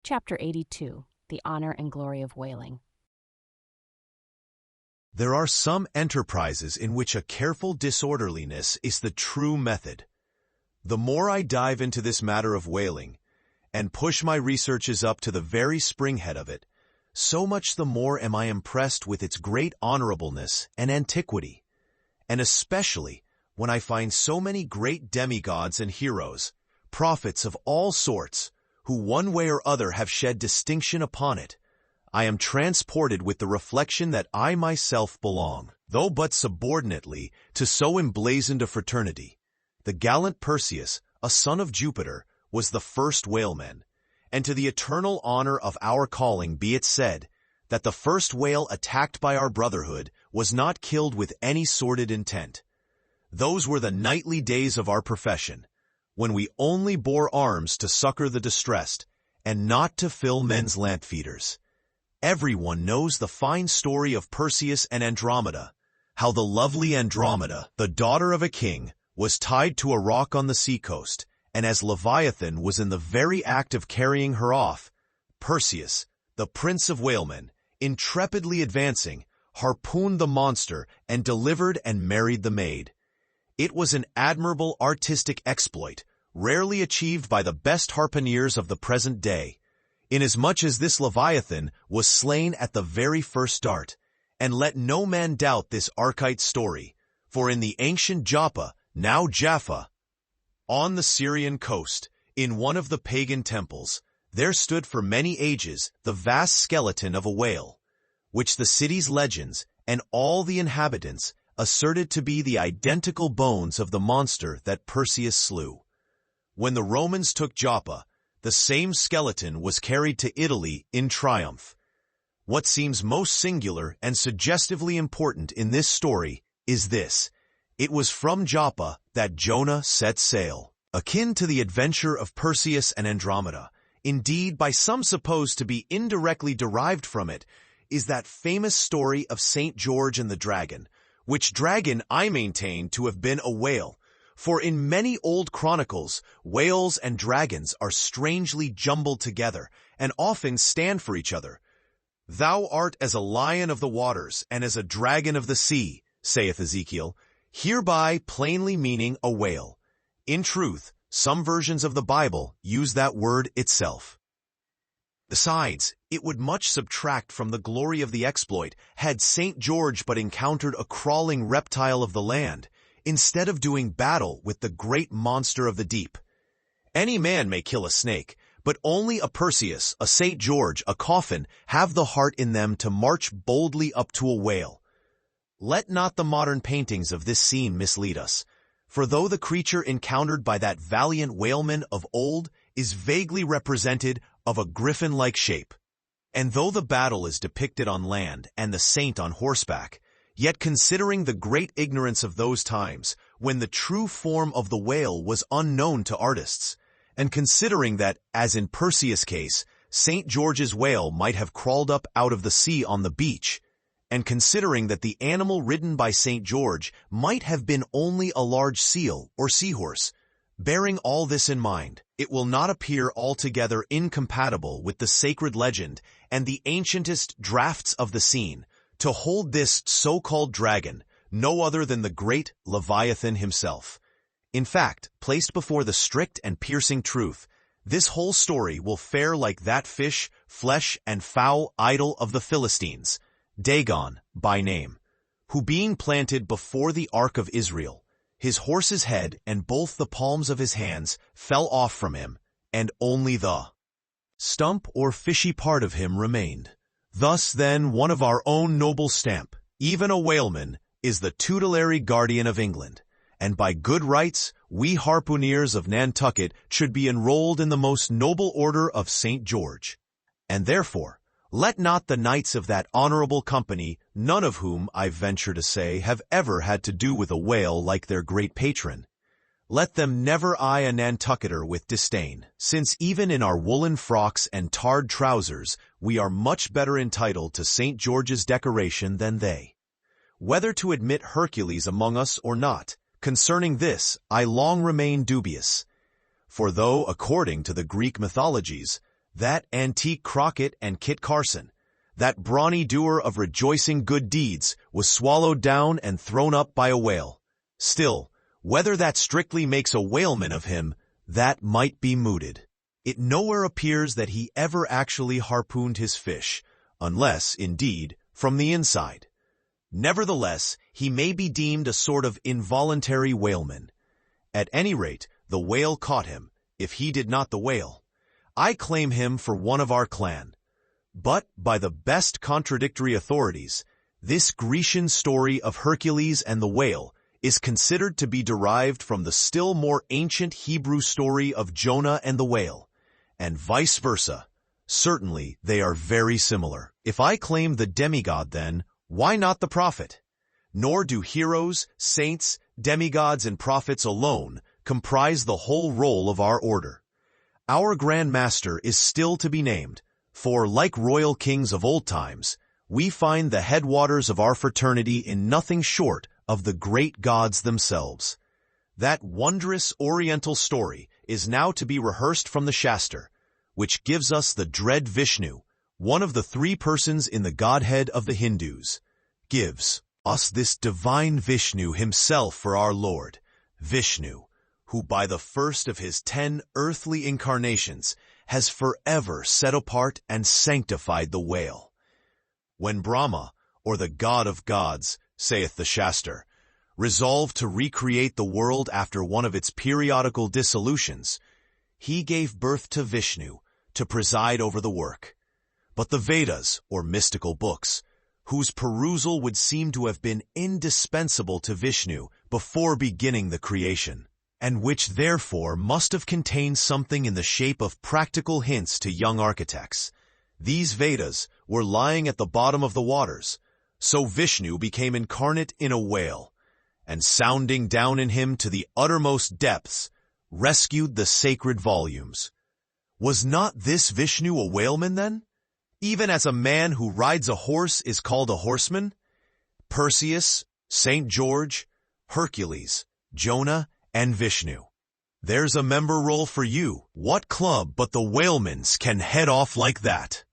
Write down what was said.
Chapter 82, The Honor and Glory of Whaling. There are some enterprises in which a careful disorderliness is the true method. The more I dive into this matter of whaling, and push my researches up to the very springhead of it, so much the more am I impressed with its great honorableness and antiquity, and especially when I find so many great demigods and heroes, prophets of all sorts, who one way or other have shed distinction upon it. I am transported with the reflection that I myself belong, though but subordinately, to so emblazoned a fraternity. The gallant Perseus, a son of Jupiter, was the first whaleman, and to the eternal honor of our calling be it said, that the first whale attacked by our brotherhood was not killed with any sordid intent. Those were the knightly days of our profession, when we only bore arms to succor the distressed, and not to fill men's lamp feeders. Everyone knows the fine story of Perseus and Andromeda, how the lovely Andromeda, the daughter of a king, was tied to a rock on the seacoast, and as Leviathan was in the very act of carrying her off, Perseus, the prince of whalemen, intrepidly advancing, harpooned the monster and delivered and married the maid. It was an admirable artistic exploit, rarely achieved by the best harpooneers of the present day, inasmuch as this Leviathan was slain at the very first dart. And let no man doubt this archite story, for in the ancient Joppa, now Jaffa, on the Syrian coast, in one of the pagan temples, there stood for many ages the vast skeleton of a whale, which the city's legends and all the inhabitants asserted to be the identical bones of the monster that Perseus slew. When the Romans took Joppa, the same skeleton was carried to Italy in triumph. What seems most singular and suggestively important in this story is this: it was from Joppa that Jonah set sail. Akin to the adventure of Perseus and Andromeda, indeed by some supposed to be indirectly derived from it, is that famous story of St. George and the dragon, which dragon I maintain to have been a whale, for in many old chronicles, whales and dragons are strangely jumbled together, and often stand for each other. Thou art as a lion of the waters, and as a dragon of the sea, saith Ezekiel, hereby plainly meaning a whale. In truth, some versions of the Bible use that word itself. Besides, it would much subtract from the glory of the exploit had St. George but encountered a crawling reptile of the land, instead of doing battle with the great monster of the deep. Any man may kill a snake, but only a Perseus, a St. George, a coffin, have the heart in them to march boldly up to a whale. Let not the modern paintings of this scene mislead us, for though the creature encountered by that valiant whaleman of old is vaguely represented of a griffin-like shape, and though the battle is depicted on land and the saint on horseback, yet considering the great ignorance of those times, when the true form of the whale was unknown to artists, and considering that, as in Perseus' case, St. George's whale might have crawled up out of the sea on the beach, and considering that the animal ridden by St. George might have been only a large seal or seahorse, bearing all this in mind, it will not appear altogether incompatible with the sacred legend and the ancientest drafts of the scene to hold this so-called dragon no other than the great Leviathan himself. In fact, placed before the strict and piercing truth, this whole story will fare like that fish, flesh, and fowl idol of the Philistines, Dagon by name, who being planted before the ark of Israel, his horse's head and both the palms of his hands fell off from him, and only the stump or fishy part of him remained. Thus then one of our own noble stamp, even a whaleman, is the tutelary guardian of England, and by good rights we harpooneers of Nantucket should be enrolled in the most noble order of St. George. And therefore, let not the knights of that honorable company, none of whom, I venture to say, have ever had to do with a whale like their great patron, let them never eye a Nantucketer with disdain, since even in our woolen frocks and tarred trousers we are much better entitled to St. George's decoration than they. Whether to admit Hercules among us or not, concerning this I long remain dubious. For though, according to the Greek mythologies, That antique Crockett and Kit Carson, that brawny doer of rejoicing good deeds, was swallowed down and thrown up by a whale. Still, whether that strictly makes a whaleman of him, that might be mooted. It nowhere appears that he ever actually harpooned his fish, unless, indeed, from the inside. Nevertheless, he may be deemed a sort of involuntary whaleman. At any rate, the whale caught him, if he did not the whale. I claim him for one of our clan. But, by the best contradictory authorities, this Grecian story of Hercules and the whale is considered to be derived from the still more ancient Hebrew story of Jonah and the whale, and vice versa. Certainly, they are very similar. If I claim the demigod, then, why not the prophet? Nor do heroes, saints, demigods, and prophets alone comprise the whole roll of our order. Our Grand Master is still to be named, for, like royal kings of old times, we find the headwaters of our fraternity in nothing short of the great gods themselves. That wondrous oriental story is now to be rehearsed from the Shastra, which gives us the dread Vishnu, one of the three persons in the Godhead of the Hindus, gives us this divine Vishnu himself for our Lord, Vishnu, who by the first of his 10 earthly incarnations has forever set apart and sanctified the whale. When Brahma, or the god of gods, saith the Shastra, resolved to recreate the world after one of its periodical dissolutions, he gave birth to Vishnu to preside over the work. But the Vedas, or mystical books, whose perusal would seem to have been indispensable to Vishnu before beginning the creation, and which therefore must have contained something in the shape of practical hints to young architects. These Vedas were lying at the bottom of the waters, so Vishnu became incarnate in a whale, and sounding down in him to the uttermost depths, rescued the sacred volumes. Was not this Vishnu a whaleman then? Even as a man who rides a horse is called a horseman? Perseus, St. George, Hercules, Jonah, and Vishnu. There's a member roll for you. What club but the whaleman's can head off like that?